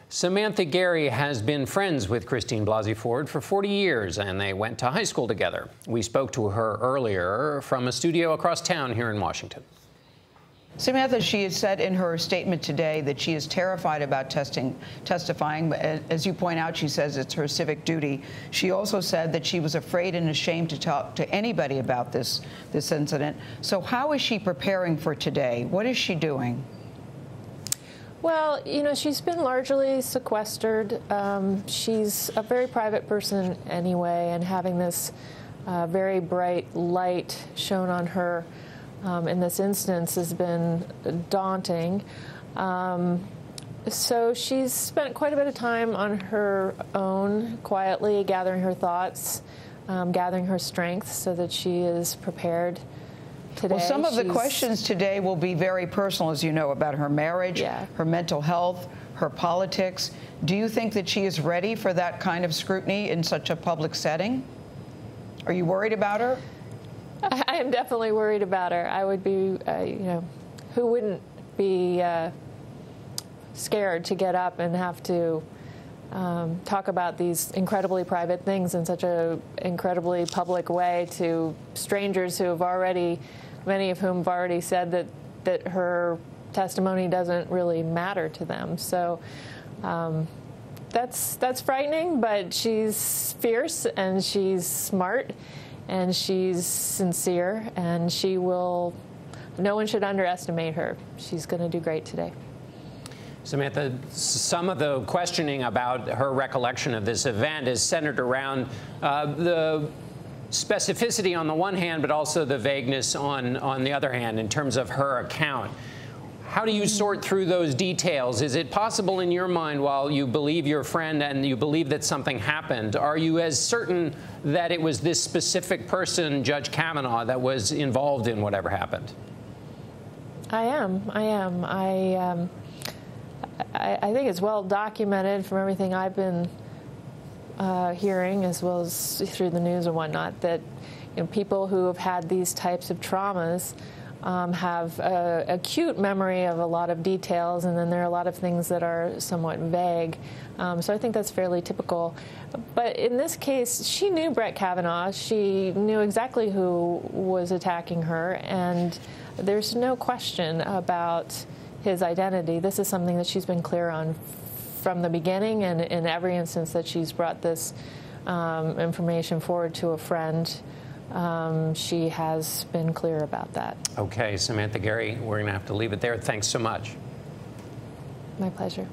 Samantha Guerry has been friends with Christine Blasey Ford for 40 years, and they went to high school together. We spoke to her earlier from a studio across town here in Washington. Samantha, she has said in her statement today that she is terrified about testifying. As you point out, she says it's her civic duty. She also said that she was afraid and ashamed to talk to anybody about this incident. So how is she preparing for today? What is she doing? Well, you know, she's been largely sequestered. She's a very private person anyway, and having this very bright light shown on her in this instance has been daunting. So she's spent quite a bit of time on her own, quietly gathering her thoughts, gathering her strength so that she is prepared today. Well, some of the questions today will be very personal, as you know, about her marriage, her mental health, her politics. Do you think that she is ready for that kind of scrutiny in such a public setting? Are you worried about her? I am definitely worried about her. I would be, you know, who wouldn't be scared to get up and have to talk about these incredibly private things in such an incredibly public way to strangers who have already, many of whom have already said that her testimony doesn't really matter to them. So that's frightening, but she's fierce and she's smart and she's sincere, and she will, no one should underestimate her. She's going to do great today. Samantha, some of the questioning about her recollection of this event is centered around the specificity on the one hand, but also the vagueness on the other hand in terms of her account. How do you sort through those details? Is it possible in your mind, while you believe your friend and you believe that something happened, are you as certain that it was this specific person, Judge Kavanaugh, that was involved in whatever happened? I am. I think it's well documented from everything I've been hearing, as well as through the news and whatnot, that people who have had these types of traumas have an acute memory of a lot of details, and then there are a lot of things that are somewhat vague. So I think that's fairly typical. But in this case, she knew Brett Kavanaugh. She knew exactly who was attacking her, and there's no question about his identity. This is something that she's been clear on from the beginning, and in every instance that she's brought this information forward to a friend, she has been clear about that. Okay, Samantha Guerry, we're going to have to leave it there. Thanks so much. My pleasure.